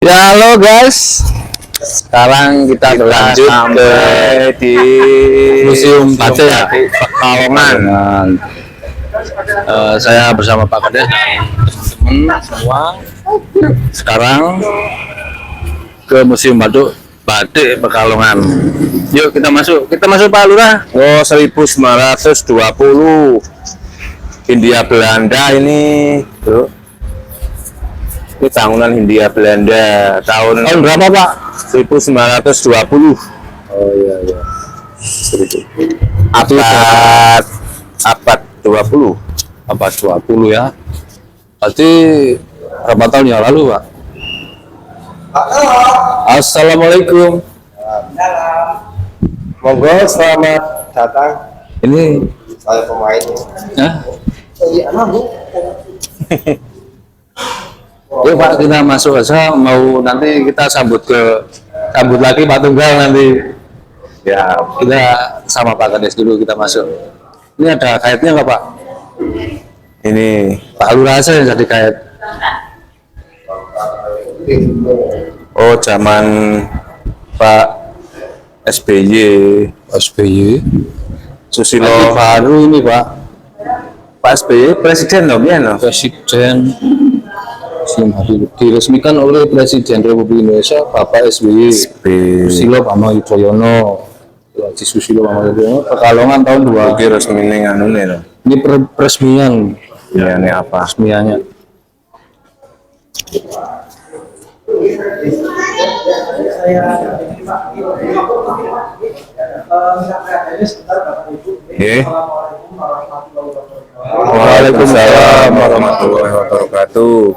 Ya, halo guys. Sekarang kita berlanjut ke di Museum Batik Pekalongan. Saya bersama Pak Kades dan teman-teman semua. Sekarang ke Museum Batik Pekalongan. Yuk kita masuk. Kita masuk Pak Lurah. Oh, 1920 Hindia Belanda ini, tuh. Ini bangunan Hindia Belanda tahun Berapa Pak? 1920. Oh iya iya. Abad 20. Abad 20 ya. Berarti berapa tahun yang lalu Pak? Assalamualaikum. Monggo, selamat datang. Ini Saya pemainnya. Yuk Pak, kita masuk aja. Mau nanti kita sambut lagi Pak Tunggal nanti. Ya, kita sama Pak Kades dulu kita masuk. Ini ada kaitnya nggak Pak? Ini Pak Lurah aja yang jadi kait. zaman Pak SBY. SBY. Susilo Baru ini Pak. Pak SBY presiden loh, ya no? Presiden diresmikan oleh Presiden Republik Indonesia Bapak SBY. Susilo Bambang Yudhoyono. Haji Susilo Bambang Yudhoyono. Pekalongan tahun 2. Oke, resmi ning anu nih loh. Ini peresmian. Ya, ini apa? Resmiannya. Waalaikumsalam warahmatullahi wabarakatuh.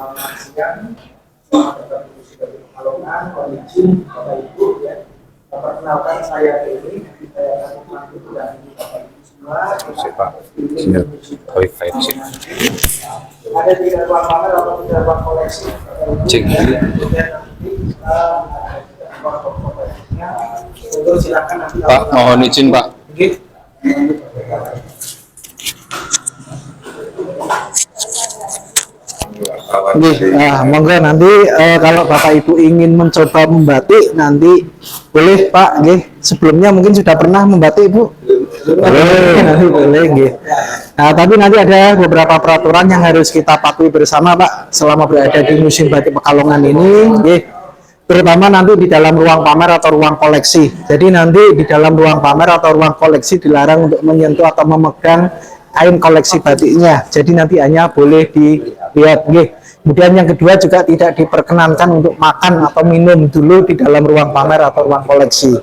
Perkenalkan saya ini, saya akan membantu dan Bapak Ibu semua. Ada di ruang pamer atau di ruang koleksi. Cek. Silakan nanti. Pak, mohon izin Pak. Monggo nanti kalau Bapak Ibu ingin mencoba membatik nanti boleh Pak, sebelumnya mungkin sudah pernah membatik Bu? Nanti boleh, Nah, tapi nanti ada beberapa peraturan yang harus kita patuhi bersama Pak selama berada di Museum Batik Pekalongan ini, terutama nanti di dalam ruang pamer atau ruang koleksi. Jadi nanti di dalam ruang pamer atau ruang koleksi dilarang untuk menyentuh atau memegang kain koleksi batiknya. Jadi nanti hanya boleh dilihat, Kemudian yang kedua juga tidak diperkenankan untuk makan atau minum dulu di dalam ruang pamer atau ruang koleksi.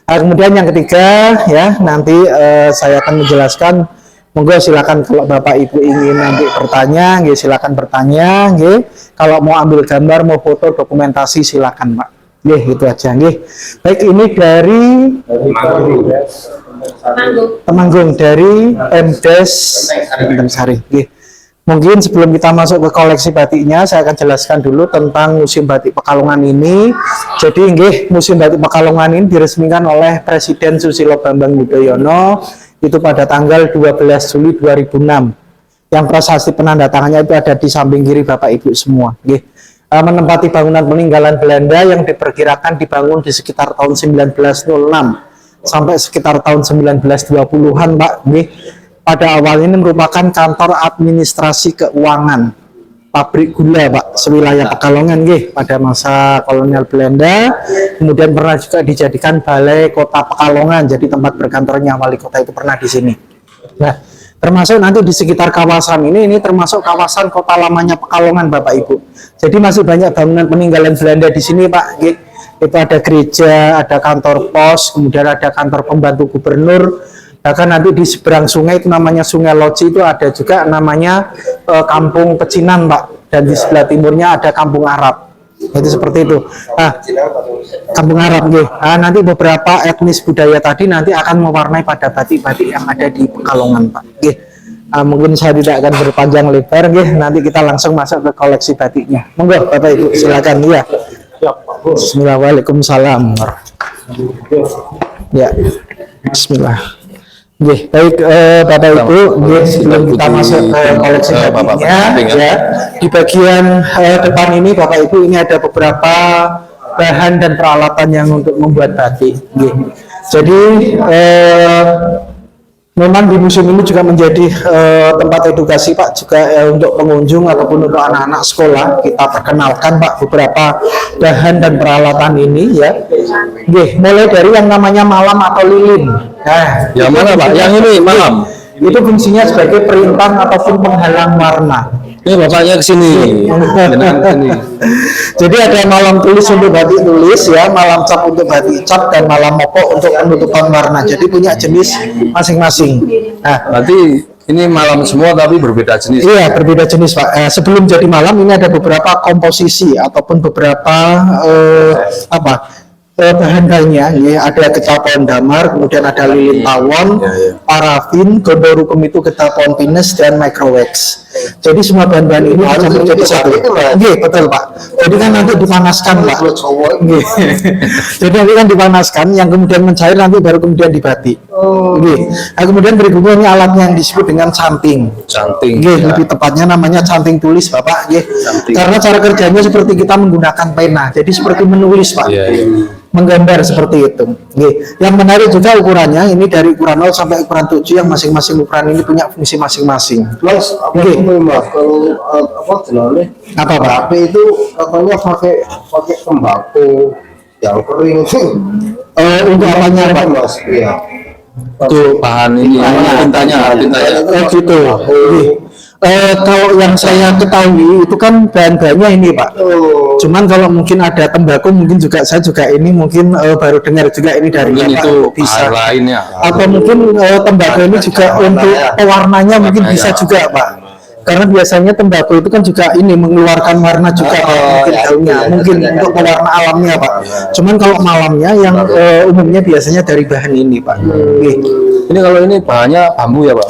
Kemudian yang ketiga nanti saya akan menjelaskan. Monggo silakan kalau Bapak Ibu ingin nanti bertanya, silakan bertanya. Kalau mau ambil gambar, mau foto, dokumentasi silakan Pak. Itu aja. Baik, ini dari Temanggung dari Pemdes Sari. Mungkin sebelum kita masuk ke koleksi batiknya, saya akan jelaskan dulu tentang Museum Batik Pekalongan ini. Jadi, Museum Batik Pekalongan ini diresmikan oleh Presiden Susilo Bambang Yudhoyono itu pada tanggal 12 Juli 2006. Yang prasasti penandatangannya itu ada di samping kiri Bapak Ibu semua. Menempati bangunan peninggalan Belanda yang diperkirakan dibangun di sekitar tahun 1906 sampai sekitar tahun 1920-an Pak. Pada awalnya ini merupakan kantor administrasi keuangan pabrik gula Pak sewilayah Pekalongan pada masa kolonial Belanda. Kemudian pernah juga dijadikan balai kota Pekalongan, jadi tempat berkantornya wali kota itu pernah di sini. Nah, termasuk nanti di sekitar kawasan ini termasuk kawasan kota lamanya Pekalongan Bapak Ibu. Jadi masih banyak bangunan peninggalan Belanda di sini Pak. Itu ada gereja, ada kantor pos, kemudian ada kantor pembantu gubernur. Bahkan nanti di seberang sungai itu namanya Sungai Loci itu ada juga namanya Kampung Pecinan Pak. Dan di sebelah timurnya ada Kampung Arab. Itu seperti itu. Nah, Kampung Arab nanti beberapa etnis budaya tadi nanti akan mewarnai pada batik-batik yang ada di Pekalongan Pak. Mungkin saya tidak akan berpanjang lebar. Nanti kita langsung masuk ke koleksi batiknya. Monggo Bapak Ibu silakan ya. Bismillahirrahmanirrahim. Ya, Bismillah. Nggih, baik Bapak Ibu, nggih sebelum kita masuk ke koleksi batiknya, ya di bagian depan ini Bapak Ibu ini ada beberapa bahan dan peralatan yang untuk membuat batik. Nggih. Jadi memang di museum ini juga menjadi tempat edukasi Pak, juga untuk pengunjung ataupun untuk anak-anak sekolah. Kita perkenalkan Pak beberapa bahan dan peralatan ini ya. Nggih, mulai dari yang namanya malam atau lilin. Nah, Yang mana Pak? Yang ini malam. itu fungsinya sebagai perintang ataupun penghalang warna. Ini bapaknya ke sini. Jenengan ke sini. Jadi ada malam tulis untuk batik tulis ya, malam cap untuk batik cap, dan malam mopok untuk penutupan warna. Jadi punya jenis masing-masing. Nah, Berarti ini malam semua tapi berbeda jenis. iya berbeda jenis Pak. Sebelum jadi malam ini ada beberapa komposisi ataupun beberapa bahan-bahannya. Ya, ada getah pohon damar, kemudian ada lilin tawon, parafin, gondorukum itu getah pohon pinus, dan microwax. Jadi semua bahan-bahan ini dicampur jadi satu. Iya betul Pak. Jadi kan nanti dipanaskan Pak. Nggih. Jadi nanti kan dipanaskan, yang kemudian mencair nanti baru kemudian dibatik. Nggih. Nah, kemudian berikutnya ini alatnya yang disebut dengan canting. Canting. Nggih, lebih tepatnya namanya canting tulis Bapak. Nggih. Canting. Karena cara kerjanya seperti kita menggunakan pena. Jadi seperti menulis Pak. Iya, iya. Menggambar seperti itu. Nggih. Yang menarik juga ukurannya ini dari ukuran 0 sampai ukuran 7, yang masing-masing ukuran ini punya fungsi masing-masing. Mas, Nggih. Mas, kalau apa jenenge? Apa Pak? HP itu katanya pakai tembakau yang kering itu. Untuk apanya Pak? Mas? Iya. Itu bahan ini, tintanya. Gitu. Nggih. Kalau yang saya ketahui itu kan bahan-bahannya ini Pak. Cuman kalau mungkin ada tembakau, mungkin juga saya juga ini mungkin baru dengar juga ini dari Mungkin Bapak, itu bisa. bahan lainnya. Atau mungkin tembakau ini juga untuk pewarnanya mungkin bisa juga Pak. Karena biasanya tembakau itu kan juga ini mengeluarkan warna juga Pak. Mungkin daunnya, mungkin untuk pewarna alamnya Pak. Cuman kalau malamnya yang umumnya biasanya dari bahan ini Pak. Nggih. Ini kalau ini bahannya bambu ya Pak?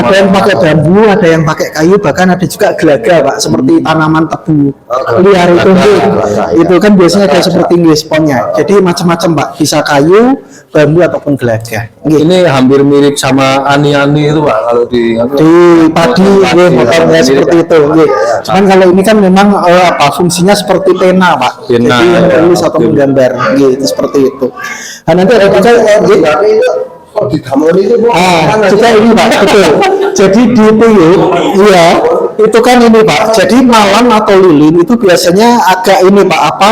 Ada yang pakai bambu, ada yang pakai kayu, bahkan ada juga gelaga Pak, seperti tanaman tebu liar itu. Itu kan biasanya ada seperti sponnya. Jadi macam-macam Pak, bisa kayu, bambu ataupun gelaga. Nggih. Ini hampir mirip sama ani-ani itu Pak kalau di Di padi, motornya seperti itu. Nggih. Cuman kalau ini kan memang fungsinya seperti pena Pak. Pena, Jadi menulis atau menggambar, gitu seperti itu. Nah, nanti ada juga nggih. Kok digambar itu Bu? Juga ini Pak, betul. Jadi di tuyul, iya, itu kan ini Pak. Jadi malam atau lilin itu biasanya agak ini Pak,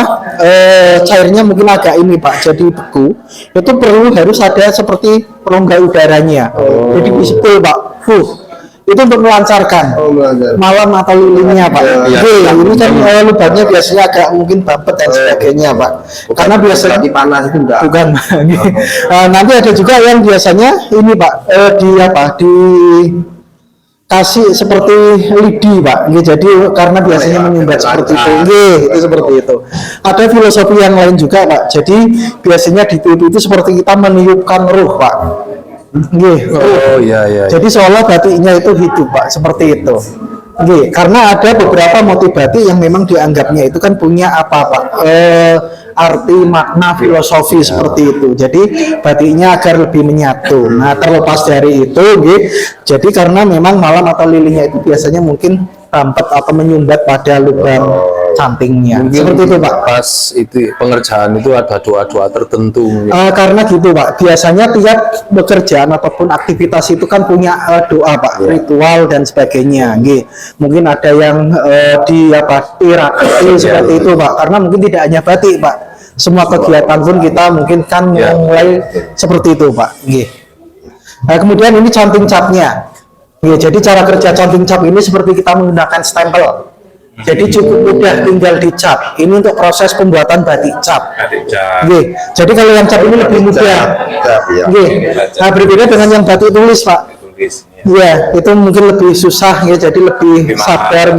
cairnya mungkin agak ini Pak. Jadi beku. Itu harus ada seperti perongga udaranya. Jadi disipul Pak. Itu untuk melancarkan malam atau lilinnya Pak. Ini kan lubangnya biasanya agak mungkin bapet dan sebagainya Pak. Karena biasanya panas itu enggak. bukan. Nanti ada juga yang biasanya ini Pak, di kasih seperti lidi Pak. Jadi karena biasanya menyumbat seperti itu. Itu seperti itu. Ada filosofi yang lain juga Pak. Jadi biasanya di itu seperti kita meniupkan ruh Pak. Oh iya. Jadi seolah batiknya itu hidup Pak, seperti itu. Karena ada beberapa motif batik yang memang dianggapnya itu kan punya apa Pak? Arti makna filosofi seperti itu. Jadi batiknya agar lebih menyatu. Nah, terlepas dari itu, jadi karena memang malam atau lilinnya itu biasanya mungkin rampet atau menyumbat pada lubang cantingnya. Mungkin Seperti itu Pak. Pas itu pengerjaan itu ada doa-doa tertentu mungkin. Karena gitu Pak, biasanya tiap pekerjaan ataupun aktivitas itu kan punya doa Pak, ritual dan sebagainya. Mungkin ada yang seperti itu Pak, karena mungkin tidak hanya batik Pak, semua kegiatan pun kita mungkin kan mulai seperti itu Pak. Nah, kemudian ini canting capnya. Jadi cara kerja canting cap ini seperti kita menggunakan stempel. Jadi cukup mudah tinggal dicap. Ini untuk proses pembuatan batik cap. Jadi kalau yang cap ini lebih mudah. Nah, berbeda dengan yang batik tulis Pak. Iya, itu mungkin lebih susah ya, jadi lebih sabar,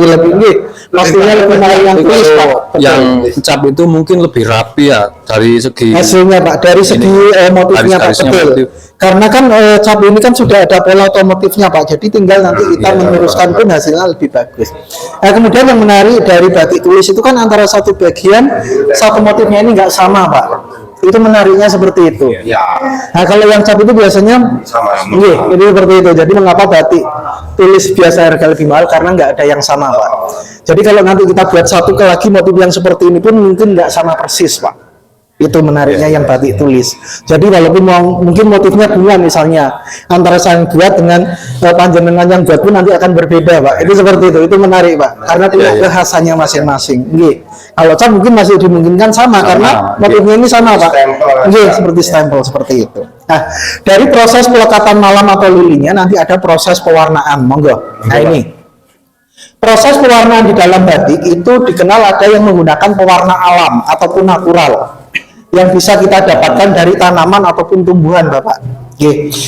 pastinya lebih mahal yang tulis Pak. Yang cap itu mungkin lebih rapi ya dari segi hasilnya Pak, dari segi motifnya Pak, betul. Karena kan cap ini kan sudah ada pola atau motifnya Pak, jadi tinggal nanti kita meneruskan pun hasilnya lebih bagus. Nah, kemudian yang menarik dari batik tulis itu kan antara satu bagian, satu motifnya ini nggak sama Pak. Itu menariknya seperti itu. Ya, Nah, kalau yang cap itu biasanya sama. iya, ini seperti itu. Jadi mengapa batik tulis biasa harga lebih mahal? Karena nggak ada yang sama, Pak. Jadi kalau nanti kita buat satu lagi motif yang seperti ini pun mungkin nggak sama persis, Pak. Itu menariknya yang batik tulis. Jadi walaupun mungkin motifnya bunga misalnya, antara saya yang buat dengan panjenengan yang buat pun nanti akan berbeda, Pak. Itu seperti itu. Itu menarik, Pak. Karena punya kekhasannya masing-masing. Nggih. Kalau cap mungkin masih dimungkinkan sama karena motifnya ini sama, Pak. Nggih, seperti stempel seperti itu. Nah, dari proses pelekatan malam atau lilinnya nanti ada proses pewarnaan. Monggo. Nah, ini. Proses pewarnaan di dalam batik itu dikenal ada yang menggunakan pewarna alam ataupun natural yang bisa kita dapatkan dari tanaman ataupun tumbuhan, Bapak.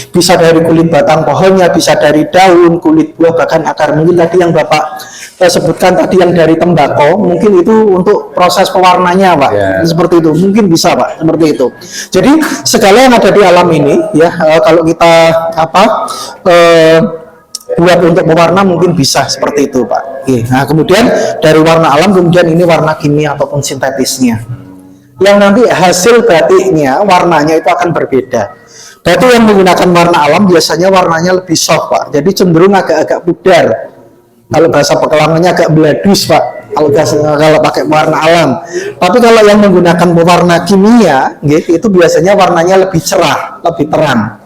Bisa dari kulit batang pohonnya, bisa dari daun, kulit buah, bahkan akar. Mungkin tadi yang Bapak sebutkan tadi yang dari tembakau, mungkin itu untuk proses pewarnanya, Pak. Seperti itu, mungkin bisa, Pak, seperti itu. Jadi segala yang ada di alam ini, ya, kalau kita buat untuk pewarna mungkin bisa seperti itu, Pak. Nah, kemudian dari warna alam, kemudian ini warna kimia ataupun sintetisnya. Yang nanti hasil batiknya warnanya itu akan berbeda. Batik yang menggunakan warna alam biasanya warnanya lebih soft, Pak. Jadi cenderung agak-agak pudar. Kalau bahasa Pekalongannya agak beladus, Pak. Kalau pakai warna alam. Tapi kalau yang menggunakan pewarna kimia, itu biasanya warnanya lebih cerah, lebih terang.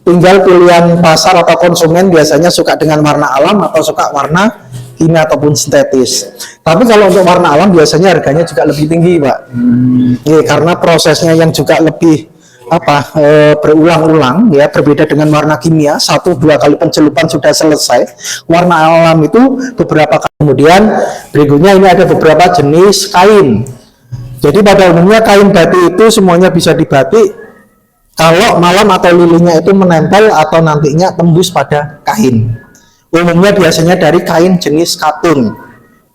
Tinggal pilihan pasar atau konsumen biasanya suka dengan warna alam atau suka warna kimia ataupun sintetis. Tapi kalau untuk warna alam biasanya harganya juga lebih tinggi, Pak. Karena prosesnya yang juga lebih berulang-ulang, ya, berbeda dengan warna kimia. 1-2 kali pencelupan sudah selesai. Warna alam itu beberapa kali. Kemudian berikutnya ini ada beberapa jenis kain. Jadi pada umumnya kain batik itu semuanya bisa dibatik kalau malam atau lilinnya itu menempel atau nantinya tembus pada kain. Umumnya biasanya dari kain jenis katun,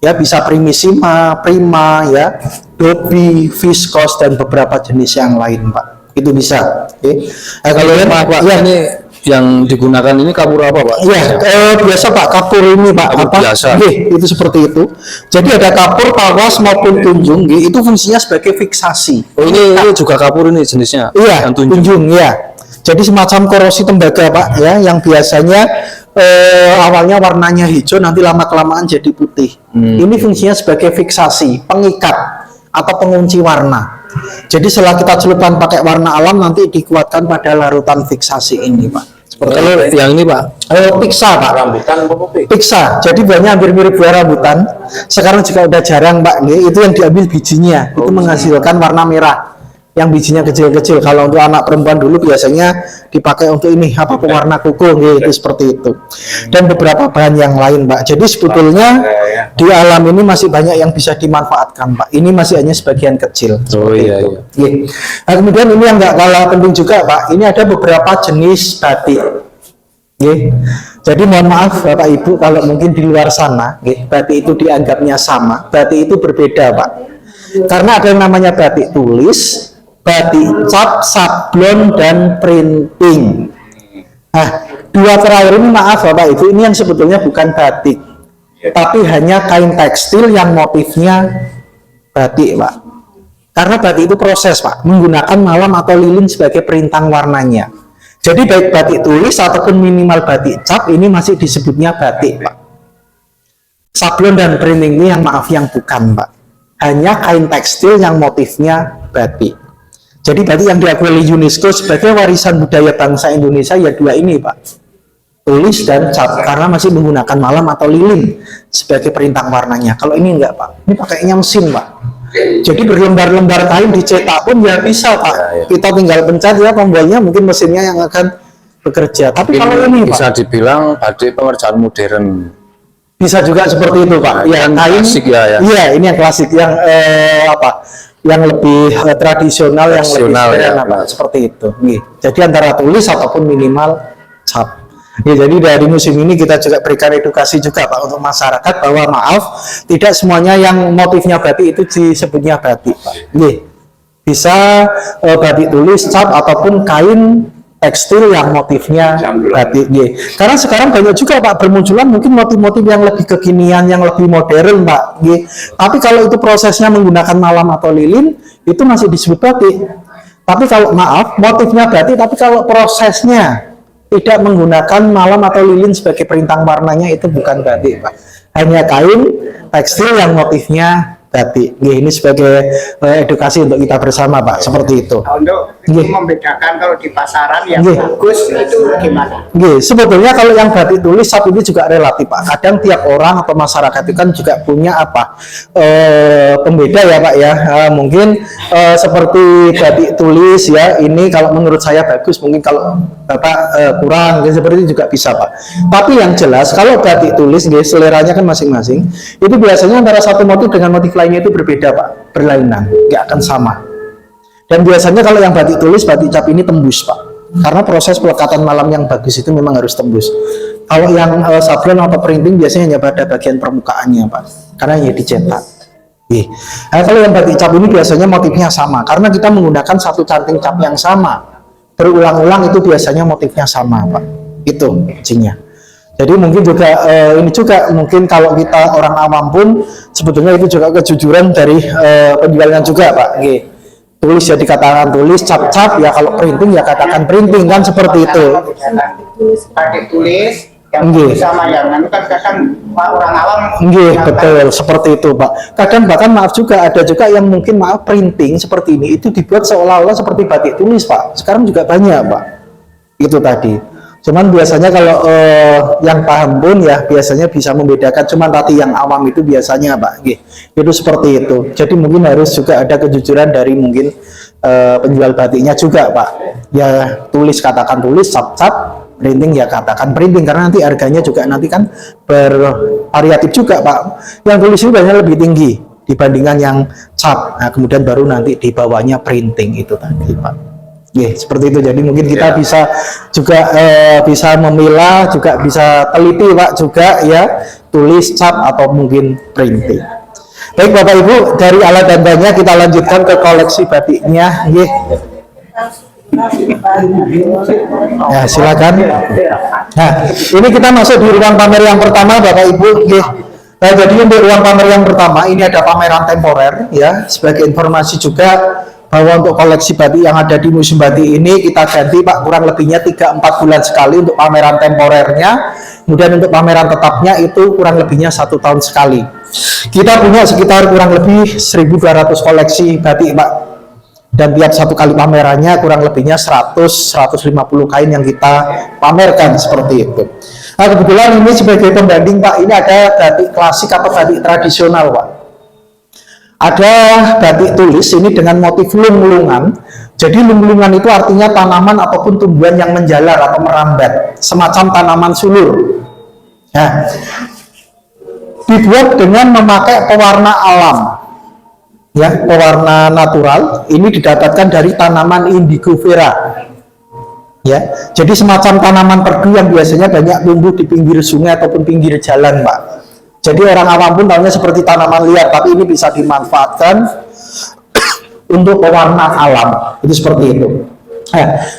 ya, bisa primissima, prima, ya, dobi, viskos, dan beberapa jenis yang lain, Pak. Itu bisa. Nah, kalau Pak, ya, ini yang digunakan ini kapur apa, Pak? Iya, biasa Pak, kapur ini, Pak. Kapur biasa. Itu seperti itu. Jadi ada kapur, tawas maupun tunjung, itu fungsinya sebagai fiksasi. Oh, ini juga kapur ini jenisnya? Iya, yang tunjung, ya. Jadi semacam korosi tembaga, Pak, ya, yang biasanya awalnya warnanya hijau, nanti lama-kelamaan jadi putih. Ini fungsinya sebagai fiksasi, pengikat atau pengunci warna. Jadi setelah kita celupkan pakai warna alam, nanti dikuatkan pada larutan fiksasi ini, Pak. Kalau yang ini, Pak? Piksa, Pak. Rambutan apa, Piksa. Jadi banyak hampir mirip buah rambutan. Sekarang juga udah jarang, Pak. Itu yang diambil bijinya. Itu menghasilkan warna merah. Yang bijinya kecil-kecil. Kalau untuk anak perempuan dulu biasanya dipakai untuk ini, pewarna kuku, itu seperti itu. Dan beberapa bahan yang lain, Pak. Jadi sebetulnya di alam ini masih banyak yang bisa dimanfaatkan, Pak. Ini masih hanya sebagian kecil. Oh, iya. Nah, kemudian ini yang nggak kalah penting juga, Pak. Ini ada beberapa jenis batik. Jadi mohon maaf Bapak Ibu kalau mungkin di luar sana, batik itu dianggapnya sama. Batik itu berbeda, Pak. Karena ada yang namanya batik tulis, batik cap, sablon, dan printing. Nah, dua terakhir ini maaf Bapak Ibu, ini yang sebetulnya bukan batik, tapi hanya kain tekstil yang motifnya batik, Pak. Karena batik itu proses, Pak, menggunakan malam atau lilin sebagai perintang warnanya. Jadi baik batik tulis ataupun minimal batik cap ini masih disebutnya batik, Pak. Sablon dan printing ini yang maaf yang bukan, Pak. Hanya kain tekstil yang motifnya batik. Jadi batik yang diakui oleh UNESCO sebagai warisan budaya bangsa Indonesia ya dua ini, Pak. Tulis dan cap, karena masih menggunakan malam atau lilin sebagai perintang warnanya. Kalau ini enggak, Pak. Ini pakainya mesin, Pak. Jadi berlembar-lembar kain dicetak pun ya bisa, Pak. Kita tinggal pencet ya tombolnya, mungkin mesinnya yang akan bekerja. Tapi kalau ini, bisa Pak, dibilang batik pengerjaan modern. bisa juga seperti itu, Pak. Ya, Yang kain klasik ya. Iya, ini yang klasik, yang yang lebih tradisional, yang lebih sederhana, Pak. Seperti itu. Jadi antara tulis ataupun minimal cap. Jadi dari musim ini kita juga berikan edukasi juga, Pak, untuk masyarakat bahwa maaf, tidak semuanya yang motifnya batik itu disebutnya batik, Pak. Bisa batik tulis, cap, ataupun kain tekstil yang motifnya batik. Nggih. Karena sekarang banyak juga Pak bermunculan mungkin motif-motif yang lebih kekinian, yang lebih modern Pak. Nggih. Tapi kalau itu prosesnya menggunakan malam atau lilin itu masih disebut batik. Tapi kalau maaf motifnya batik, tapi kalau prosesnya tidak menggunakan malam atau lilin sebagai perintang warnanya itu bukan batik Pak. Hanya kain tekstil yang motifnya batik. Ini sebagai edukasi untuk kita bersama Pak, seperti itu. Untuk membedakan kalau di pasaran yang bagus itu gimana? Sebetulnya kalau yang batik tulis saat ini juga relatif Pak. Kadang tiap orang atau masyarakat itu kan juga punya apa pembeda ya Pak ya. Mungkin seperti batik tulis ya, ini kalau menurut saya bagus, mungkin kalau Bapak kurang, seperti itu juga bisa Pak. Tapi yang jelas kalau batik tulis, seleranya kan masing-masing. Itu biasanya antara satu motif dengan motif lainnya itu berbeda Pak, berlainan, nggak akan sama. Dan biasanya kalau yang batik tulis, batik cap ini tembus Pak, karena proses pelekatan malam yang bagus itu memang harus tembus. Kalau yang sablon atau printing biasanya hanya pada bagian permukaannya Pak, karena hanya dicetak. Nah, kalau yang batik cap ini biasanya motifnya sama, karena kita menggunakan satu canting cap yang sama, berulang-ulang itu biasanya motifnya sama Pak, itu kuncinya. Jadi mungkin juga ini juga mungkin kalau kita orang awam pun sebetulnya itu juga kejujuran dari penjualnya juga Pak. Tulis ya dikatakan tulis, cap-cap ya, kalau printing ya katakan printing, kan seperti itu. Batik tulis yang sama yang kan kadang orang awam. Betul seperti itu Pak. Kadang bahkan maaf juga ada juga yang mungkin maaf printing seperti ini itu dibuat seolah-olah seperti batik tulis Pak. Sekarang juga banyak Pak. Itu tadi. Cuman biasanya kalau yang paham pun ya biasanya bisa membedakan. Cuman tadi yang awam itu biasanya Pak, itu seperti itu. Jadi mungkin harus juga ada kejujuran dari mungkin penjual batiknya juga Pak. Ya tulis katakan tulis, cap-cap, printing ya katakan printing, karena nanti harganya juga nanti kan bervariatif juga Pak. Yang tulis itu biasanya lebih tinggi dibandingkan yang cap. Nah, kemudian baru nanti di bawahnya printing itu tadi Pak. Seperti itu. Jadi mungkin kita bisa juga bisa memilah, juga bisa teliti Pak juga ya, tulis, cap atau mungkin printing. Baik Bapak Ibu, dari alat dandanya kita lanjutkan ke koleksi batiknya. Ya silakan. Nah ini kita masuk di ruang pamer yang pertama Bapak Ibu. Nah, jadi untuk ruang pamer yang pertama ini ada pameran temporer ya, sebagai informasi juga bahwa untuk koleksi batik yang ada di Museum Batik ini kita ganti Pak kurang lebihnya 3-4 bulan sekali untuk pameran temporernya. Kemudian untuk pameran tetapnya itu kurang lebihnya 1 tahun sekali. Kita punya sekitar kurang lebih 1.200 koleksi batik Pak. Dan tiap satu kali pamerannya kurang lebihnya 100-150 kain yang kita pamerkan seperti itu. Nah kebetulan ini sebagai pembanding Pak, ini ada batik klasik atau batik tradisional Pak. Ada batik tulis ini dengan motif lung-lungan. Jadi lung-lungan itu artinya tanaman ataupun tumbuhan yang menjalar atau merambat, semacam tanaman sulur. Nah, dibuat dengan memakai pewarna alam, ya, pewarna natural. Ini didapatkan dari tanaman indigo vera. Ya, jadi semacam tanaman perdu yang biasanya banyak tumbuh di pinggir sungai ataupun pinggir jalan, Pak. Jadi orang awam pun tahunya seperti tanaman liar, tapi ini bisa dimanfaatkan untuk pewarna alam. Itu seperti itu.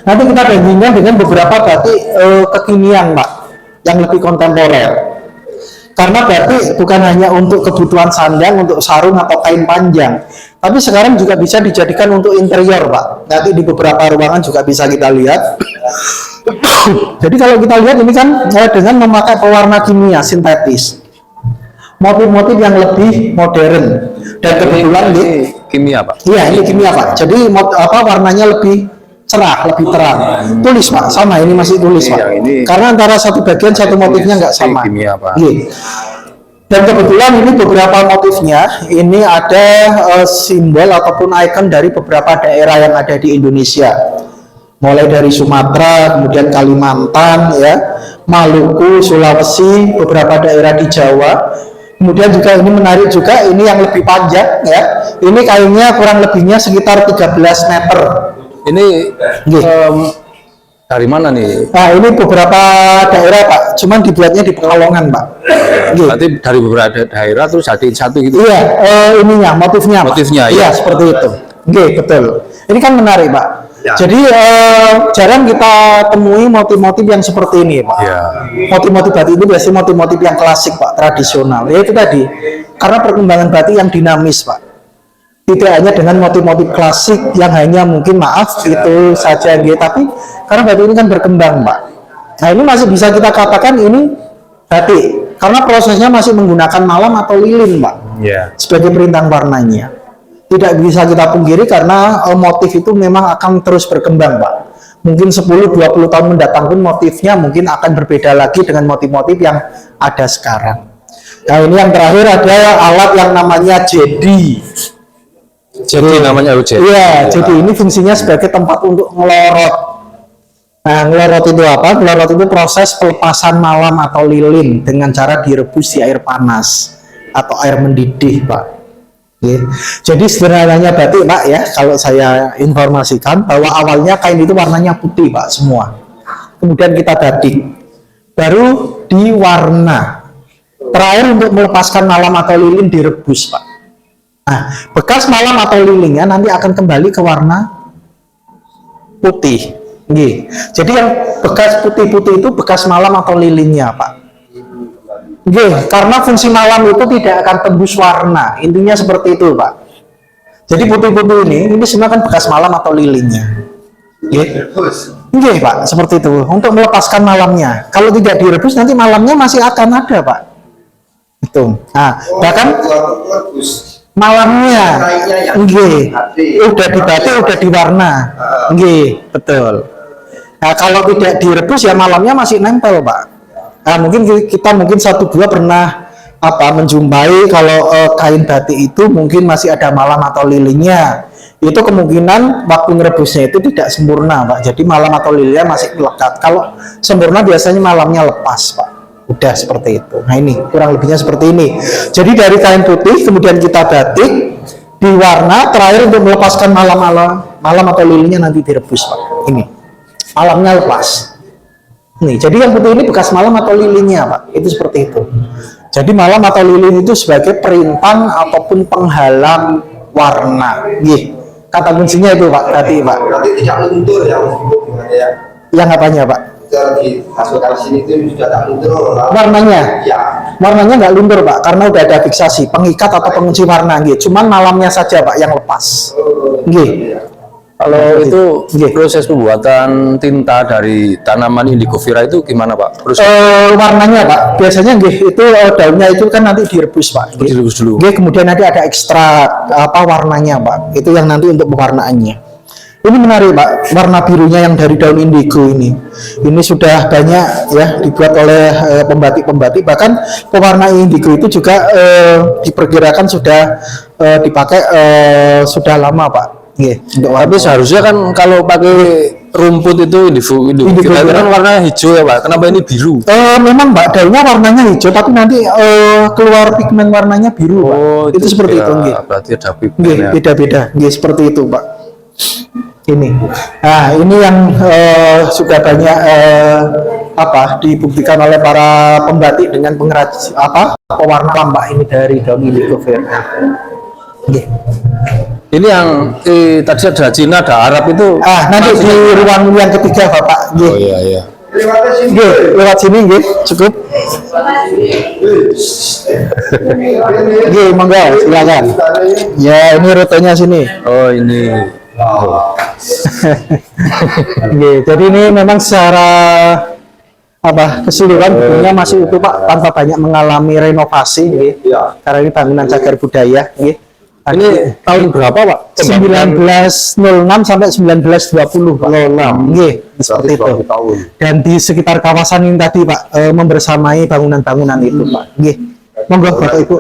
Nanti kita bandingkan dengan beberapa batik kekinian, Pak, yang lebih kontemporer. Karena batik bukan hanya untuk kebutuhan sandang, untuk sarung atau kain panjang, tapi sekarang juga bisa dijadikan untuk interior, Pak. Nanti di beberapa ruangan juga bisa kita lihat. Jadi kalau kita lihat ini kan dengan memakai pewarna kimia sintetis, motif-motif yang lebih modern, dan kebetulan ini kimia Pak. Iya, ini kimia Pak. Jadi warnanya lebih cerah, lebih terang. Tulis Pak, sama ini masih tulis Pak. Karena antara satu bagian satu motifnya nggak sama. Kimia Pak. Dan kebetulan ini beberapa motifnya ini ada simbol ataupun ikon dari beberapa daerah yang ada di Indonesia. Mulai dari Sumatera, kemudian Kalimantan, ya, Maluku, Sulawesi, beberapa daerah di Jawa. Kemudian juga ini menarik juga, ini yang lebih panjang ya. Ini kainnya kurang lebihnya sekitar 13 meter. Ini dari mana nih? Nah, ini beberapa daerah Pak, cuman dibuatnya di Pekalongan Pak. Berarti dari beberapa daerah terus jadiin satu gitu? Iya, ininya, motifnya Pak. Motifnya, iya, ya. Seperti itu. Betul. Ini kan menarik Pak. Jadi jarang kita temui motif-motif yang seperti ini, Pak. Ya. Motif-motif batik itu biasanya motif-motif yang klasik, Pak, tradisional. Ya itu tadi, karena perkembangan batik yang dinamis, Pak. Tidak hanya dengan motif-motif klasik yang hanya mungkin maaf itu saja, gitu. Tapi karena batik ini kan berkembang, Pak. Nah ini masih bisa kita katakan ini batik, karena prosesnya masih menggunakan malam atau lilin, Pak, sebagai perintang warnanya. Tidak bisa kita pungkiri karena motif itu memang akan terus berkembang, Pak. Mungkin 10-20 tahun mendatang pun motifnya mungkin akan berbeda lagi dengan motif-motif yang ada sekarang. Nah ini yang terakhir ada alat yang namanya jedi. Jadi namanya ujet. Iya, jadi ini fungsinya sebagai tempat untuk ngelorot. Nah, ngelorot itu apa? Ngelorot itu proses pelepasan malam atau lilin dengan cara direbus di air panas atau air mendidih, Pak. Oke. Jadi sederhananya batik, Pak, ya, kalau saya informasikan bahwa awalnya kain itu warnanya putih, Pak, semua. Kemudian kita batik, baru diwarna. Terakhir untuk melepaskan malam atau lilin direbus, Pak. Nah, bekas malam atau lilinnya nanti akan kembali ke warna putih. Nggih. Jadi yang bekas putih-putih itu bekas malam atau lilinnya, Pak. Nggih, karena fungsi malam itu tidak akan tembus warna. Intinya seperti itu, Pak. Jadi putih-putih ini semua kan bekas malam atau lilinnya. Nggih, Pak, seperti itu. Untuk melepaskan malamnya. Kalau tidak direbus nanti malamnya masih akan ada, Pak. Itu. Nah, bahkan malamnya nggih udah dibatik udah diwarna nggih betul. Nah kalau tidak direbus ya malamnya masih nempel, Pak. Nah mungkin kita satu dua pernah menjumpai kalau kain batik itu mungkin masih ada malam atau lilinnya, itu kemungkinan waktu ngerebusnya itu tidak sempurna, Pak. Jadi malam atau lilinnya masih melekat. Kalau sempurna biasanya malamnya lepas, Pak. Udah seperti itu. Nah ini kurang lebihnya seperti ini. Jadi dari kain putih kemudian kita batik diwarna, terakhir untuk melepaskan malam atau lilinnya nanti direbus, Pak. Ini malamnya lepas. Nih, jadi yang putih ini bekas malam atau lilinnya, Pak. Itu seperti itu. Jadi malam atau lilin itu sebagai perintang ataupun penghalang warna. Nih, kata kuncinya itu, Pak. Berarti, Pak. Berarti tidak luntur ya, gimana ya? Yang apanya, Pak? Dimasukkan sini itu sudah tak luntur. Warnanya? Ya. Warnanya nggak luntur, Pak, karena udah ada fiksasi, pengikat atau pengunci warna, gitu. Cuman malamnya saja, Pak, yang lepas. Gitu. Kalau itu Nggih. proses pembuatan tinta dari tanaman indigo vera itu gimana, Pak? Terus Warnanya, Pak, biasanya itu daunnya itu kan nanti direbus, Pak. direbus dulu. Kemudian nanti ada ekstrak warnanya, Pak. Itu yang nanti untuk pewarnaannya. Ini menarik, Pak, warna birunya yang dari daun indigo ini. Ini sudah banyak ya dibuat oleh pembatik-pembatik. Bahkan pewarna indigo itu juga diperkirakan sudah dipakai sudah lama, Pak. Tapi seharusnya kan kalau pakai rumput itu indigo vera itu kan warnanya hijau ya, Pak. Kenapa ini biru? Memang, Mbak, daunnya warnanya hijau, tapi nanti keluar pigmen warnanya biru, Pak. Itu seperti itu, nggih. Berarti ada pigmen Nggih, ya. beda-beda, nggih, seperti itu, Pak. Ini, nah ini yang sudah banyak dibuktikan oleh para pembatik dengan pengrajin pewarna lambak ini dari daun indigo vera. Nggih. Ini yang tadi ada Cina, ada Arab itu. Nanti di ruang yang ketiga, Bapak. Nggih. Oh iya. Nggih, lewat sini nggih, cukup. Nggih, monggo, silakan. Ya, ini rutenya sini. Oh ini. Nggih, jadi ini memang secara keseluruhan gedungnya masih utuh, Pak, tanpa banyak mengalami renovasi, nggih. Karena ini bangunan cagar budaya, nggih. Ini tahun berapa, Pak? 1906 sampai 1920, Pak. 06. Nggih, seperti itu. Dan di sekitar kawasan ini tadi, Pak, membersamai bangunan-bangunan itu, Pak. Nggih. Monggo, Bapak Ibu.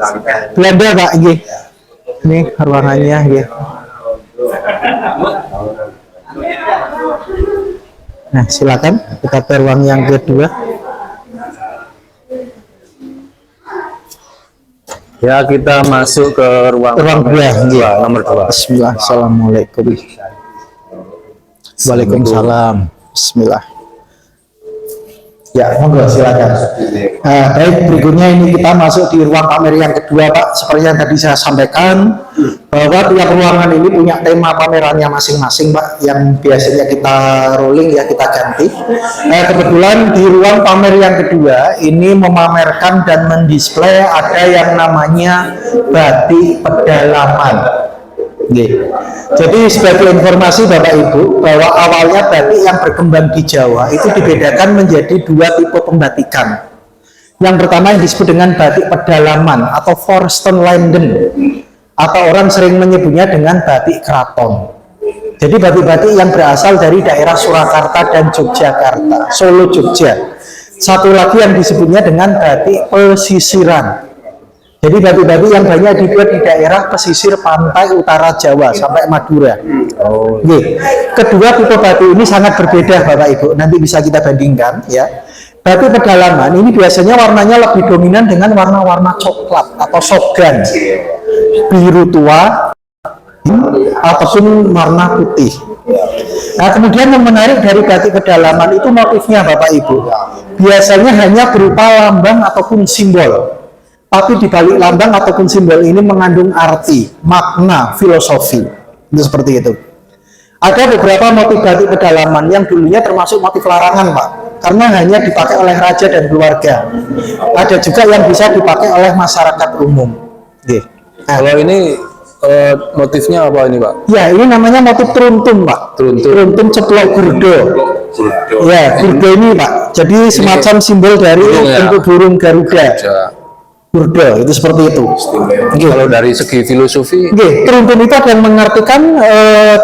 Belanda, Pak, nggih. Ini ruangannya, nggih. Nah, silakan kita ke ruang yang kedua. Ya, kita masuk ke ruang dua, nomor 2. Bismillah. Assalamualaikum. Waalaikumsalam. Bismillah. Ya, monggo silakan. Baik, berikutnya ini kita masuk di ruang pamer yang kedua, Pak. Seperti yang tadi saya sampaikan, bahwa tiap ruangan ini punya tema pamerannya masing-masing, Pak, yang biasanya kita rolling ya, kita ganti. Kebetulan di ruang pamer yang kedua ini memamerkan dan mendisplay ada yang namanya batik pedalaman. Jadi sebagai informasi Bapak Ibu, bahwa awalnya batik yang berkembang di Jawa itu dibedakan menjadi dua tipe pembatikan. Yang pertama yang disebut dengan batik pedalaman atau Forstenlanden, atau orang sering menyebutnya dengan batik keraton. Jadi batik-batik yang berasal dari daerah Surakarta dan Yogyakarta, Solo, Jogja. Satu lagi yang disebutnya dengan batik pesisiran. Jadi batik-batik yang banyak dibuat di daerah pesisir pantai utara Jawa sampai Madura. Kedua tipe batik ini sangat berbeda Bapak Ibu. Nanti bisa kita bandingkan ya. Batik pedalaman ini biasanya warnanya lebih dominan dengan warna-warna coklat atau shotgun, biru tua, ataupun warna putih. Nah, kemudian yang menarik dari batik pedalaman itu motifnya Bapak Ibu. Biasanya hanya berupa lambang ataupun simbol. Tapi di balik lambang ataupun simbol ini mengandung arti, makna, filosofi. Itu seperti itu. Ada beberapa motif batik pedalaman yang dulunya termasuk motif larangan, Pak, karena hanya dipakai oleh raja dan keluarga. Ada juga yang bisa dipakai oleh masyarakat umum. Kalau ini motifnya apa ini, Pak? Ya, ini namanya motif teruntum, Pak. Teruntum ceplok gurdo. Ya, gurdo ini, Pak. Jadi semacam simbol dari bentuk burung Garuda. Burda, itu seperti itu. Kalau dari segi filosofi, teruntun itu ada yang mengartikan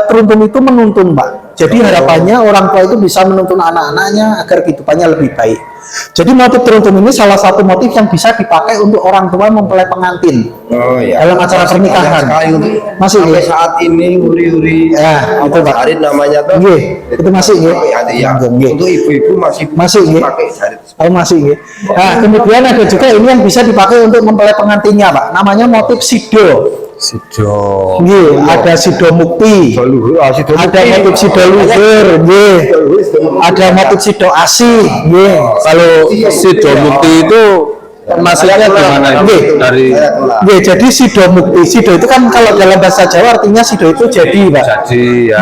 teruntun itu menuntun, Pak. Jadi harapannya orang tua itu bisa menuntun anak-anaknya agar kehidupannya lebih baik. Jadi motif teruntun ini salah satu motif yang bisa dipakai untuk orang tua mempelai pengantin dalam acara pernikahan. Masih sampai saat ini uri-uri ya, itu Pak. Jarit namanya tuh. Itu masih Untuk ibu-ibu masih pakai jarit. Masih. Nah, kemudian ada juga ini yang bisa dipakai untuk mempelai pengantinnya, Pak. Namanya motif sido. Ada sido mukti, ada motif sido luhur, ada motif sido asih. kalau sido mukti itu maksudnya gimana? Jadi sido mukti, sido itu kan kalau dalam bahasa Jawa artinya sido itu jadi, Pak.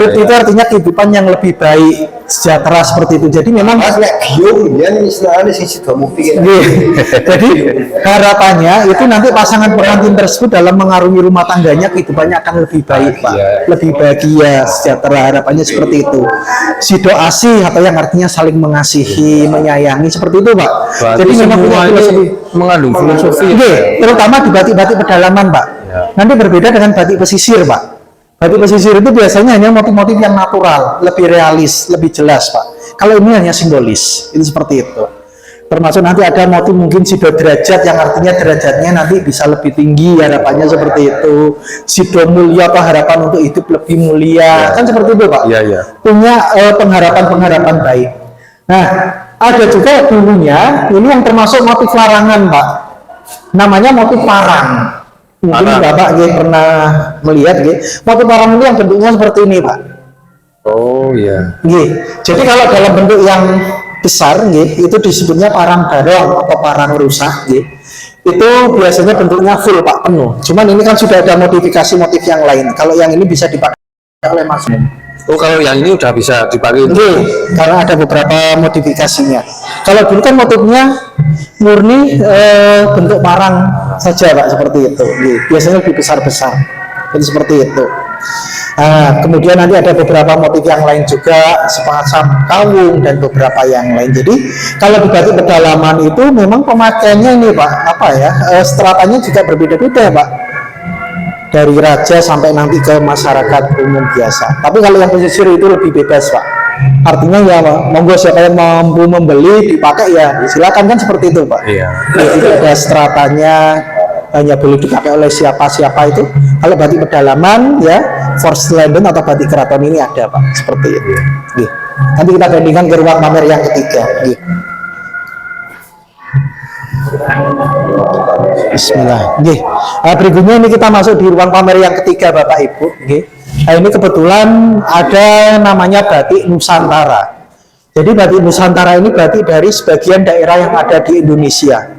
Mukti itu artinya kehidupan yang lebih baik, sejahtera seperti itu. Jadi memang jadi harapannya itu nanti pasangan pengantin tersebut dalam mengarungi rumah tangganya kehidupannya akan lebih baik, Pak. Lebih bahagia, sejahtera, harapannya seperti itu. Sido asih atau yang artinya saling mengasihi, menyayangi, seperti itu, Pak. Jadi memang mengandung filosofi, terutama di batik-batik pedalaman, Pak. Nanti berbeda dengan batik pesisir, Pak. Batik pesisir itu biasanya hanya motif-motif yang natural, lebih realis, lebih jelas, Pak. Kalau ini hanya simbolis, itu seperti itu. Termasuk nanti ada motif mungkin sido derajat, yang artinya derajatnya nanti bisa lebih tinggi, harapannya seperti itu. Sido mulia atau harapan untuk hidup lebih mulia, kan seperti itu, Pak. Punya pengharapan-pengharapan baik. Nah, ada juga dulunya ini yang termasuk motif larangan, Pak. Namanya motif parang. Mungkin Bapak pernah melihat motif parang ini yang bentuknya seperti ini, Pak. Jadi kalau dalam bentuk yang besar itu disebutnya parang barong atau parang rusak. Itu biasanya bentuknya full, Pak, penuh. Cuman ini kan sudah ada modifikasi motif yang lain. Kalau yang ini bisa dipakai oleh Mas. kalau yang ini udah bisa dipakai karena ada beberapa modifikasinya. Kalau dulu kan motifnya murni bentuk parang saja, Pak, seperti itu. Biasanya lebih besar-besar. Jadi seperti itu. Kemudian nanti ada beberapa motif yang lain juga, semacam kawung dan beberapa yang lain. Jadi kalau di batik pedalaman itu memang pemakaiannya ini, Pak, stratanya juga berbeda-beda, Pak. Dari raja sampai nanti ke masyarakat umum biasa. Tapi kalau yang pesisir itu lebih bebas, Pak. Artinya ya monggo siapa yang mampu membeli dipakai ya silakan, kan seperti itu, Pak. Jadi ada stratanya, hanya boleh dipakai oleh siapa-siapa itu. Kalau batik pedalaman ya Forstenlanden atau batik keraton ini ada, Pak, seperti itu. Nanti kita bandingkan ke ruang pamer yang ketiga. Bismillah. Berikutnya ini kita masuk di ruang pamer yang ketiga, Bapak Ibu. Ini kebetulan ada namanya batik Nusantara. Jadi batik Nusantara ini batik dari sebagian daerah yang ada di Indonesia.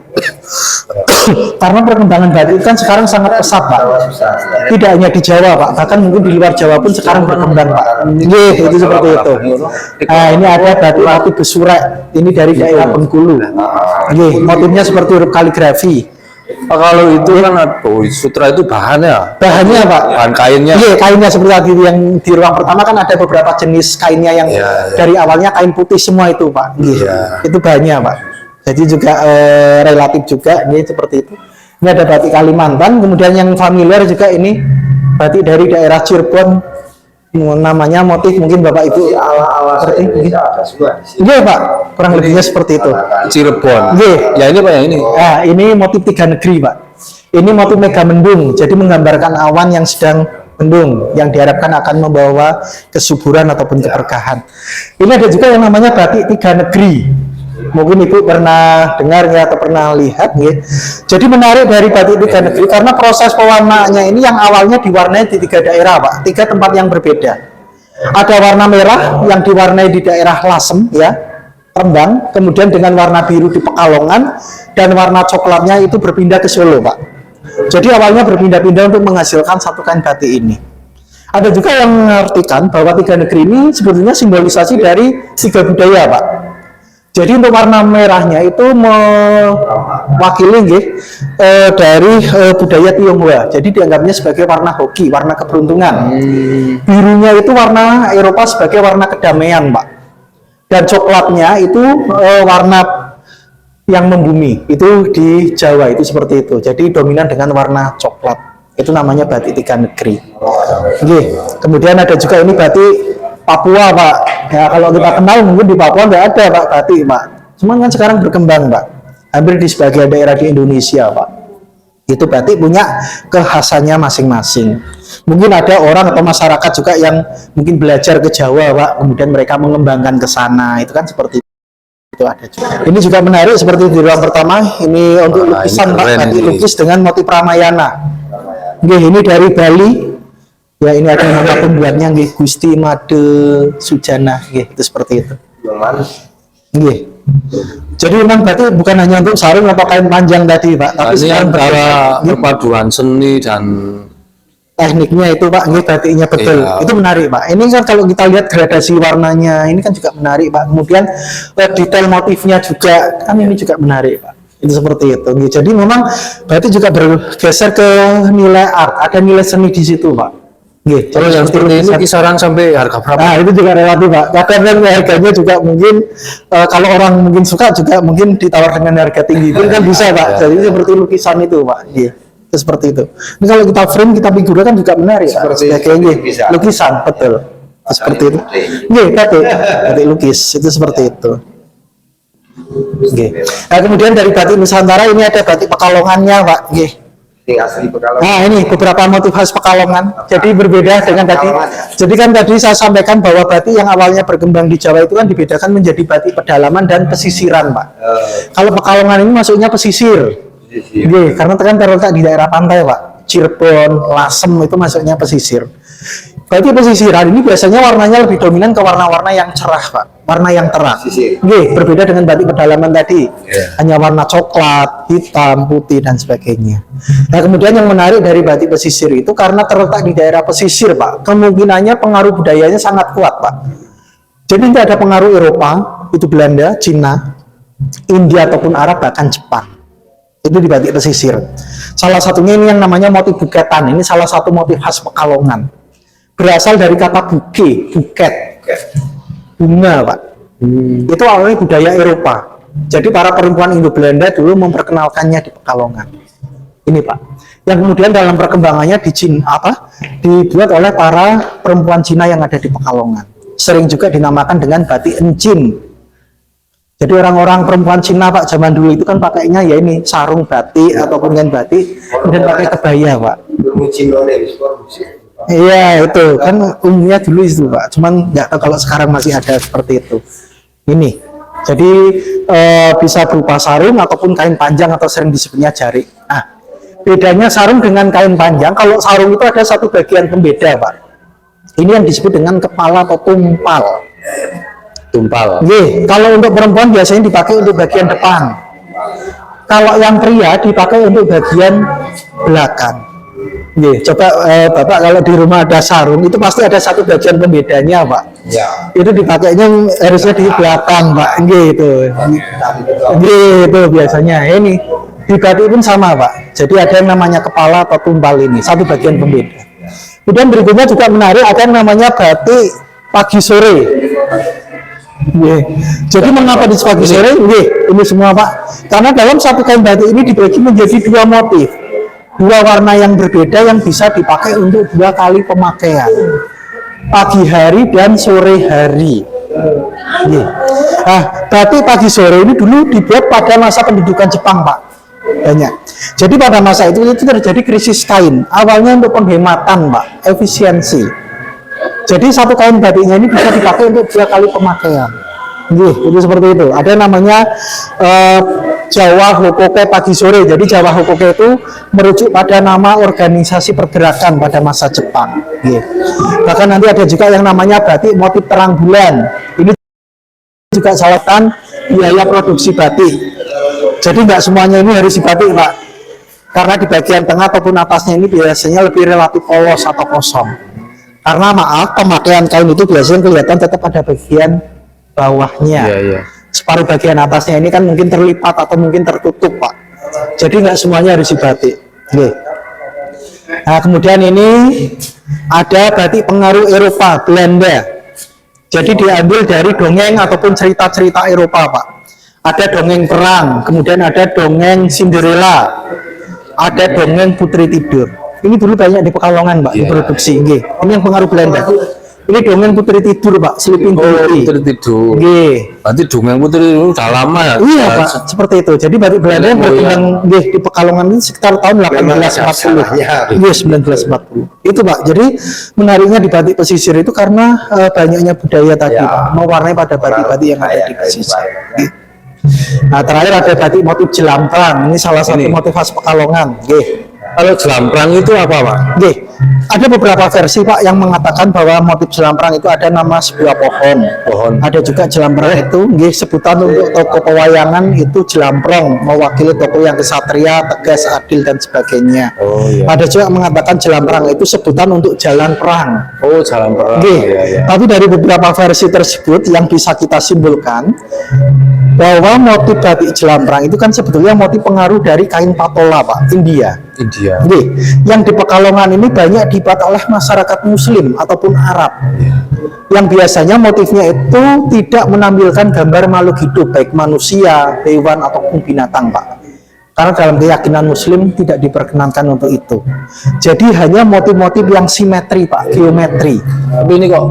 Karena perkembangan batik kan sekarang sangat pesat, Pak. Tidak hanya di Jawa, Pak, bahkan mungkin di luar Jawa pun sekarang berkembang, Pak. Itu seperti itu. Nah, ini ada batik motif besurek. Ini dari daerah Bengkulu. Motifnya seperti huruf kaligrafi. Kalau itu kan sutra itu bahannya Pak, bahan kainnya. Iya, kainnya seperti tadi yang di ruang pertama kan ada beberapa jenis kainnya yang dari awalnya kain putih semua itu, Pak. Itu bahannya, Pak. Jadi juga relatif juga ini seperti itu. Ini ada batik Kalimantan, kemudian yang familiar juga ini batik dari daerah Cirebon, namanya motif mungkin Bapak Ibu seperti ini. Iya, Pak, kurang lebihnya seperti itu. Cirebon. Ya ini Pak ya ini. Nah, ini motif tiga negeri, Pak. Ini motif mega mendung, jadi menggambarkan awan yang sedang mendung, yang diharapkan akan membawa kesuburan ataupun keberkahan. Ini ada juga yang namanya batik tiga negeri. Mungkin Ibu pernah dengar ya atau pernah lihat ya. Jadi menarik dari batik tiga negeri karena proses pewarnaannya ini yang awalnya diwarnai di 3 daerah, Pak, 3 tempat yang berbeda. Ada warna merah yang diwarnai di daerah Lasem ya, Rembang, kemudian dengan warna biru di Pekalongan, dan warna coklatnya itu berpindah ke Solo, Pak. Jadi awalnya berpindah-pindah untuk menghasilkan satu kain batik ini. Ada juga yang mengartikan bahwa 3 negeri ini sebetulnya simbolisasi dari 3 budaya, Pak. Jadi untuk warna merahnya itu mewakili dari budaya Tionghoa. Jadi dianggapnya sebagai warna hoki, warna keberuntungan. Birunya itu warna Eropa sebagai warna kedamaian, Pak. Dan coklatnya itu warna yang membumi. Itu di Jawa itu seperti itu. Jadi dominan dengan warna coklat. Itu namanya batik tiga negeri. Kemudian ada juga ini batik Papua, Pak. Ya, kalau kita kenal mungkin di Papua nggak ada, Pak, batik, Pak. Cuman kan sekarang berkembang, Pak. Hampir di sebagian daerah di Indonesia, Pak. Itu batik punya kekhasannya masing-masing. Mungkin ada orang atau masyarakat juga yang mungkin belajar ke Jawa, Pak. Kemudian mereka mengembangkan ke sana. Itu kan seperti itu ada juga. Ini juga menarik seperti di ruang pertama. Ini untuk lukisan, Pak. Batik lukis dengan motif Ramayana. Ini dari Bali. Ya, ini ada nama pembuatnya Gusti Made Sujana, itu seperti itu. Jadi memang berarti bukan hanya untuk sarung atau kain panjang tadi, Pak, tapi ini antara perpaduan seni dan tekniknya itu, Pak, ini batiknya betul. Itu menarik, Pak. Ini kan kalau kita lihat gradasi warnanya, ini kan juga menarik, Pak. Kemudian detail motifnya juga, kan ini juga menarik, Pak. Itu seperti itu. Jadi memang berarti juga bergeser ke nilai art, ada nilai seni di situ, Pak. Terus yang seperti ini kisaran sampai harga berapa? Nah, itu juga relatif, Pak. Kadang harganya juga mungkin kalau orang mungkin suka juga mungkin ditawar dengan harga tinggi itu kan bisa, Pak. Jadi seperti lukisan itu, Pak. Itu seperti itu. Ini kalau kita frame, kita figura kan juga menarik, seperti lukisan, betul. Seperti itu. Batik lukis itu seperti itu. Nah, kemudian dari batik Nusantara ini ada batik Pekalongannya, Pak. Nah, ini beberapa motif khas Pekalongan. Jadi berbeda dengan tadi. Jadi kan tadi saya sampaikan bahwa batik yang awalnya berkembang di Jawa itu kan dibedakan menjadi batik pedalaman dan pesisiran, Pak. Kalau Pekalongan ini masuknya pesisir. Karena kan terletak di daerah pantai, Pak. Cirebon, Lasem itu masuknya pesisir. Berarti pesisiran ini biasanya warnanya lebih dominan ke warna-warna yang cerah, Pak. Warna yang terang. Berbeda dengan batik pedalaman tadi. Hanya warna coklat, hitam, putih, dan sebagainya. Nah, kemudian yang menarik dari batik pesisir itu karena terletak di daerah pesisir, Pak. Kemungkinannya pengaruh budayanya sangat kuat, Pak. Jadi tidak ada pengaruh Eropa, itu Belanda, Cina, India, ataupun Arab, bahkan Jepang. Itu di batik pesisir. Salah satunya ini yang namanya motif buketan. Ini salah satu motif khas Pekalongan. Berasal dari kata buket, bunga, Pak. Itu awalnya budaya Eropa. Jadi para perempuan Indo-Belanda dulu memperkenalkannya di Pekalongan. Ini, Pak. Yang kemudian dalam perkembangannya dibuat oleh para perempuan Cina yang ada di Pekalongan. Sering juga dinamakan dengan batik encim. Jadi orang-orang perempuan Cina, Pak, zaman dulu itu kan pakainya ya ini sarung batik ataupun kain batik, kemudian pakai kebaya, Pak. Iya, itu kan umumnya dulu itu, Pak. Cuman nggak tahu kalau sekarang masih ada seperti itu. Ini, jadi bisa berupa sarung ataupun kain panjang atau sering disebutnya jarik. Nah, bedanya sarung dengan kain panjang, kalau sarung itu ada satu bagian pembeda, Pak. Ini yang disebut dengan kepala atau tumpal. tumpal. Nggih, kalau untuk perempuan biasanya dipakai untuk bagian depan. Kalau yang pria dipakai untuk bagian belakang. Nggih, coba Bapak kalau di rumah ada sarung itu pasti ada satu bagian pembedanya, Pak. Ya. Itu dipakainya harusnya di belakang, Pak. Nggih itu. Nggih itu biasanya. Ini di batik pun sama, Pak. Jadi ada yang namanya kepala atau tumpal ini, satu bagian pembeda. Kemudian berikutnya juga menarik, ada yang namanya batik pagi sore. Nggih. Jadi mengapa di pagi sore? Nggih, ini semua, Pak. Karena dalam satu kain batik ini dibagi menjadi dua motif. Dua warna yang berbeda yang bisa dipakai untuk 2 kali pemakaian. Pagi hari dan sore hari. Nggih. Nah, batik pagi sore ini dulu dibuat pada masa pendudukan Jepang, Pak. Banyak. Jadi pada masa itu terjadi krisis kain. Awalnya untuk penghematan, Pak, efisiensi. Jadi satu kain batiknya ini bisa dipakai untuk 2 kali pemakaian. Itu seperti itu. Ada namanya Jawa Hokoke pagi sore. Jadi Jawa Hokoke itu merujuk pada nama organisasi pergerakan pada masa Jepang. Bahkan nanti ada juga yang namanya batik motif terang bulan. Ini juga salahkan biaya produksi batik. Jadi nggak semuanya ini harus dibatik, Pak. Karena di bagian tengah ataupun atasnya ini biasanya lebih relatif polos atau kosong. Karena maaf, pemakaian kain itu biasanya kelihatan tetap pada bagian bawahnya. Separuh bagian atasnya ini kan mungkin terlipat atau mungkin tertutup, Pak. Jadi nggak semuanya harus dibatik. Nah, kemudian ini ada batik pengaruh Eropa, Belanda. Jadi diambil dari dongeng ataupun cerita-cerita Eropa, Pak. Ada dongeng perang, kemudian ada dongeng Cinderella, ada dongeng Putri Tidur. Ini dulu banyak di Pekalongan, Pak, diproduksi. Ini yang pengaruh Belanda. Ini dongeng Putri Tidur, Pak, Sleeping Beauty. Putri Tidur. Berarti dongeng Putri Tidur udah lama ya? Iya, Pak, seperti itu. Jadi batik Belanda yang berkembang di Pekalongan ini sekitar tahun 1840. Iya, 1940. Itu, Pak. Jadi menariknya di batik pesisir itu karena banyaknya budaya tadi, Pak, mewarnai pada batik-batik yang ada di pesisir. Nah, terakhir ada batik motif jelamprang. Ini salah satu motif khas Pekalongan. Kalau jelamprang itu apa, Pak? Ada beberapa versi, Pak, yang mengatakan bahwa motif jelamprang itu ada nama sebuah pohon. Ada juga jelamprang itu sebutan untuk toko pewayangan itu jelamprong, mewakili toko yang kesatria, tegas, adil dan sebagainya. Ada juga mengatakan jelamprang itu sebutan untuk jalan perang. Jalan perang. Tapi dari beberapa versi tersebut yang bisa kita simpulkan bahwa motif batik jelamprang itu kan sebetulnya motif pengaruh dari kain patola, Pak, India. Yang di Pekalongan ini banyak dibuat oleh masyarakat Muslim ataupun Arab. Yang biasanya motifnya itu tidak menampilkan gambar makhluk hidup, baik manusia, hewan ataupun binatang, Pak. Karena dalam keyakinan Muslim tidak diperkenankan untuk itu. Jadi hanya motif-motif yang simetri, Pak, geometri. Tapi ini kok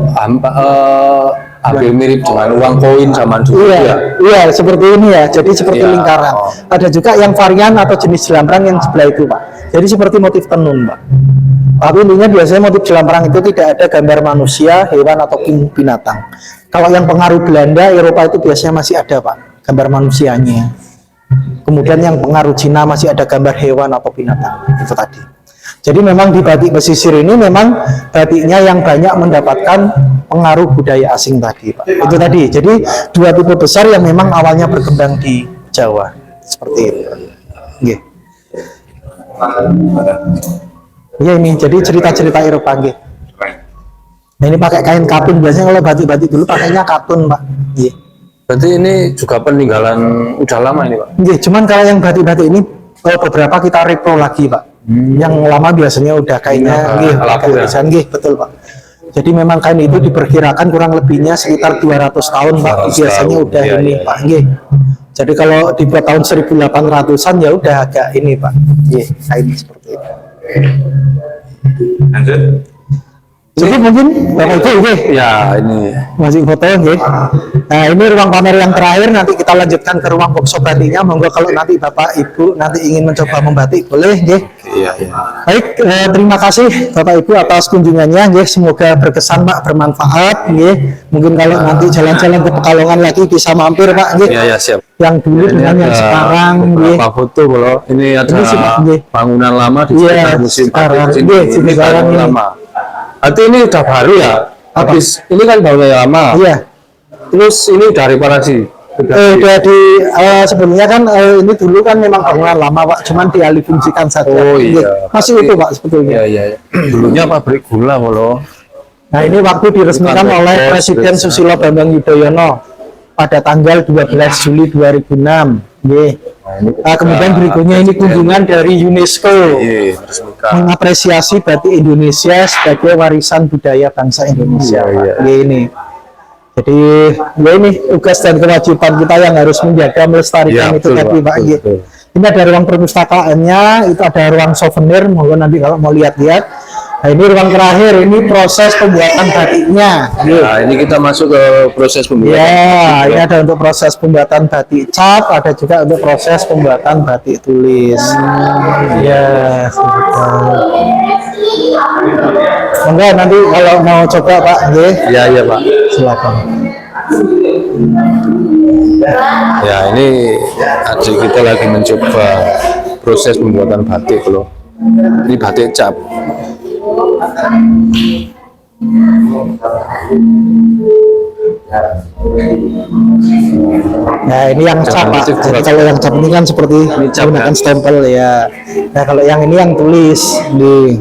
hampir mirip dengan uang koin zaman dulu ya? Iya, seperti ini ya. Jadi seperti lingkaran. Ada juga yang varian atau jenis jelamprang yang sebelah itu, Pak. Jadi seperti motif tenun, Pak. Tapi intinya biasanya motif jelamprang itu tidak ada gambar manusia, hewan ataupun binatang. Kalau yang pengaruh Belanda, Eropa itu biasanya masih ada, Pak, gambar manusianya. Kemudian yang pengaruh Cina masih ada gambar hewan atau binatang. Itu tadi. Jadi memang di batik pesisir ini memang batiknya yang banyak mendapatkan pengaruh budaya asing tadi, Pak. Itu tadi. Jadi dua tipe besar yang memang awalnya berkembang di Jawa. Seperti itu. Ya ini jadi cerita-cerita Eropa. Nah, ini pakai kain katun. Biasanya kalau batik-batik dulu pakainya katun, Pak. Berarti ini juga peninggalan udah lama ini, Pak? Cuman kalau yang batik-batik ini beberapa kita repro lagi, Pak. Yang lama biasanya udah kainnya betul, Pak. Jadi memang kain itu diperkirakan kurang lebihnya sekitar 200 tahun, Pak. Biasanya udah ini, Pak. Jadi kalau dibuat tahun 1800-an ya udah agak ini, Pak. Kain seperti itu. Lanjut. Jadi mungkin Bapak Ibu ya ini masih foto Nah, ini ruang pamer yang terakhir, nanti kita lanjutkan ke ruang workshop batiknya. Monggo kalau nanti Bapak Ibu nanti ingin mencoba membatik boleh, Baik, terima kasih Bapak Ibu atas kunjungannya, semoga berkesan, Pak, bermanfaat, Mungkin kalau nanti jalan-jalan ke Pekalongan lagi bisa mampir, Pak, siap. Yang dulu dengan yang sekarang, Pak foto kalau ini ada bangunan lama di sekitar musim sekarang, ini bangunan lama. Berarti ini udah baru ya? Habis ini kan bangunan lama. Terus ini udah reparasi. Udah di sebelumnya kan ini dulu kan memang bangunan lama Pak, cuman dialih fungsikan saja. Oh, iya. Masih itu Pak sebetulnya. Iya. Dulunya pabrik gula loh. Nah ini waktu diresmikan Bukan oleh rekor, Presiden sudah. Susilo Bambang Yudhoyono pada tanggal 12 Juli 2006. Nggih. Nah, kemudian berikutnya ini kunjungan dari UNESCO Iya, resmikan. mengapresiasi batik Indonesia sebagai warisan budaya bangsa Indonesia. Iya. Pak. Ini. Jadi ya ini tugas dan kewajiban kita yang harus menjaga melestarikan Iya, itu betul, tadi Pak. Pak. Nggih. Betul. Ini ada ruang perpustakaannya, itu ada ruang souvenir, monggo nanti kalau mau lihat-lihat. Nah, ini ruang terakhir, ini proses pembuatan batiknya. Nggih. Nah, ini kita masuk ke proses pembuatan. Ya, ini ada untuk proses pembuatan batik cap, ada juga untuk proses pembuatan batik tulis. Ya, enggak nanti kalau mau coba Pak, nggih, Iya, Pak. silakan. Ya, ini adik kita lagi mencoba proses pembuatan batik loh. Ini batik cap. Nah, ini yang cap Pak. Jadi kalau yang cap ini kan seperti cap, menggunakan kan? stempel ya. Nah, kalau yang ini yang tulis, di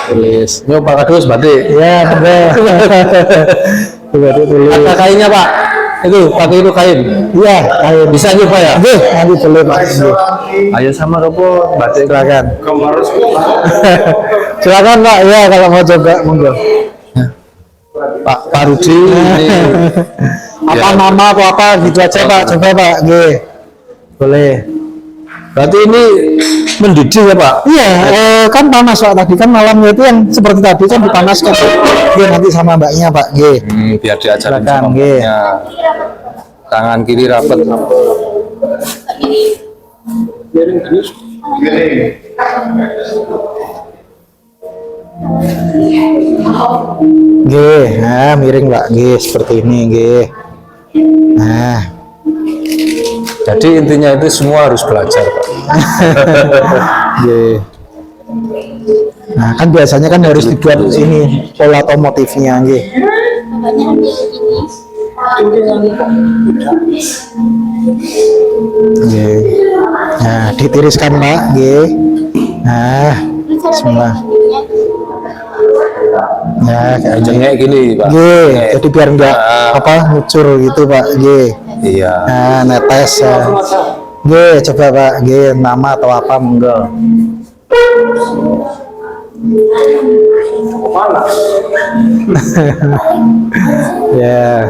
tulis. Ini Pak Kadus batik. Ya, benar. Batik tulis. Ada kainnya Pak. Itu pakai itu kain. Iya, ayo Bisa nyoba ya? Oke, nanti boleh Pak. Nggih. Ayo sama Robo batik. Silakan. Silakan Pak. Ya, kalau mau coba monggo. Pak Rudi ini Apa Ya. nama atau apa gitu aja Pak. Coba Pak. Nggih. Boleh. berarti ini mendidih ya Pak? Iya, kan panas Pak tadi kan malamnya itu yang seperti tadi kan dipanaskan. Nggih, nanti sama Mbaknya Pak. Nggih. Biar diajarin Silakan, sama nggih. mbaknya. Tangan kiri rapat. Nggih, nah miring Pak. Nggih, seperti ini nggih. Nah, Jadi intinya itu semua harus belajar Pak. nggih. Nah, kan biasanya kan harus dibuat ini pola atau motifnya nggih. Nggih. Nah, ditiriskan Pak, nggih. Nah, bismillah. Ya, kayak Jengek gini Pak. nggih, Jengek. jadi biar enggak apa ngucur gitu Pak, nggih. Iya. Nah, netes ya. Nggih, coba Pak, nggih, nama atau apa monggo. Ya.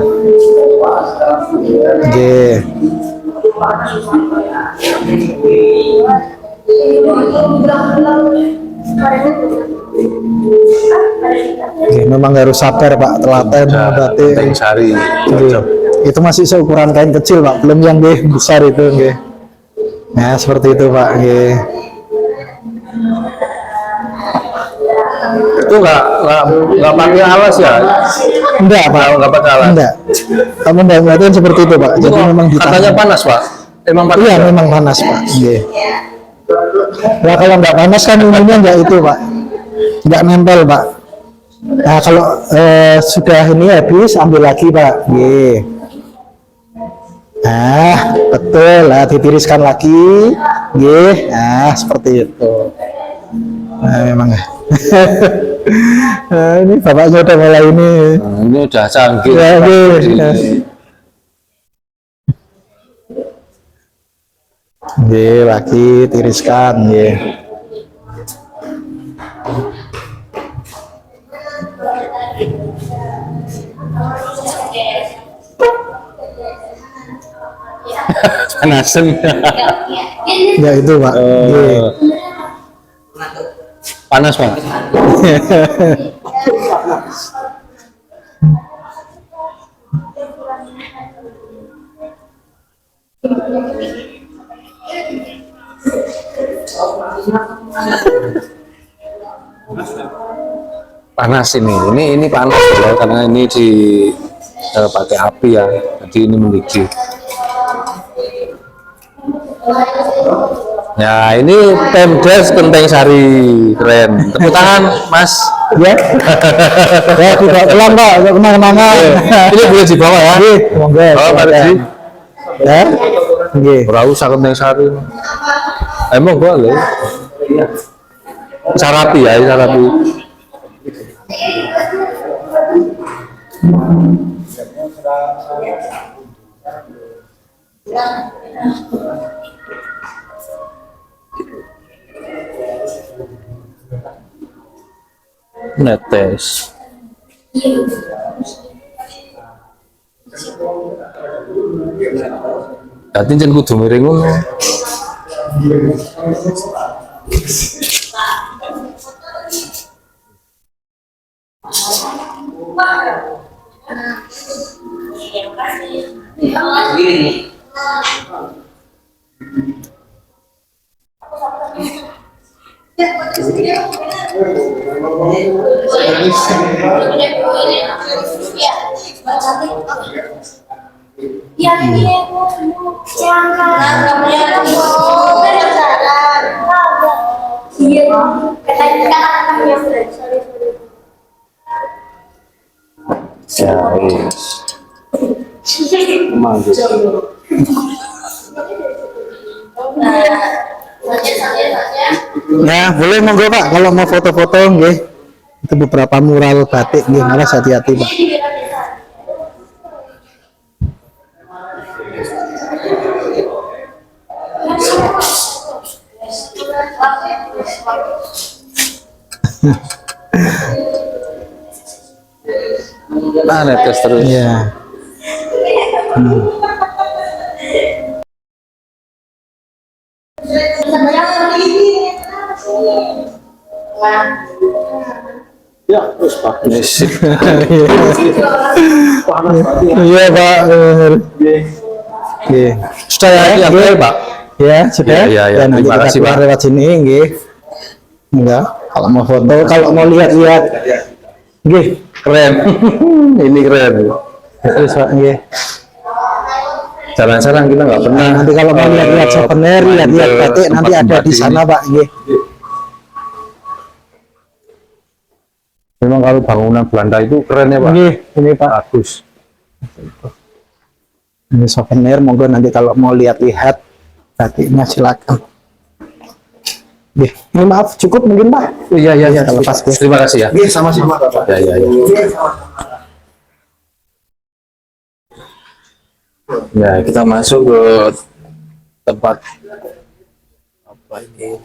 Nggih. Nggih, memang harus sabar Pak, telaten berarti. Penting sari. Nggih. Itu masih seukuran kain kecil Pak, belum yang nggih besar itu nggih. Nah, seperti itu Pak, nggih. Itu nggak pakai alas ya? Enggak Pak, Nggak pakai alas. enggak. Kamu enggak berarti seperti itu Pak. Jadi memang ditahan. Katanya panas Pak. Emang panas. Iya, ya? memang panas Pak. Nggih. Nah, kalau enggak panas kan umumnya enggak itu Pak. Enggak nempel Pak. Nah, kalau sudah ini habis ambil lagi Pak. Nggih. Nah, betul. Nah, ditiriskan lagi. Nggih. Nah, seperti itu. Nah, memang. Nah, ini bapaknya udah mulai ini. Nah, ini udah canggih. Ya, Pak. nggih. Nggih, lagi tiriskan nggih. Panasan. Ya itu Pak. Nggih. Panas Pak. Panas ini panas ya, karena ini di pakai api ya, jadi ini mendidih. Ya, ini Pemdes Genteng Sari, keren. Tepuk tangan, Mas. Ya. Ya, tidak pulang Pak, untuk kenang-kenangan. Ini boleh dibawa ya? Nggih, monggo. Oh, Pak Rezi. Ya. Nggih. Ora usah Genteng Sari. Emang boleh. Sarapi ya, sarapi. Netes. Dadi jen kudu miring ngono. Ya, wis. Ya, boleh monggo Pak kalau mau foto-foto nggih. Itu beberapa mural batik nggih, malas hati-hati Pak. Nah, netes terus. Ya. Wis. Iya Pak. Nggih. Sudah ya, Ya, nggih. Pak. Ya, sudah. Iya, iya. Ya, nanti Terima kita kasih, keluar Pak. lewat sini nggih. Enggak, kalau mau foto, kalau mau lihat-lihat. Nggih. Keren. Ini keren. Terus Pak nggih. Jalan-jalan kita nggak pernah. Nah, nanti kalau mau lihat-lihat souvenir, main lihat-lihat ke batik nanti ada tempat-tempat di sana ini. Pak nggih. Memang kalau bangunan Belanda itu keren ya Pak. Nggih, ini Pak. Bagus. Ini souvenir, monggo nanti kalau mau lihat-lihat batiknya silakan. Nggih, ini maaf cukup mungkin Pak. Iya iya iya. Kalau pas, Gus. Terima kasih ya. Nggih, sama-sama Bapak. Ya ya ya. Ya kita masuk ke tempat apa ini?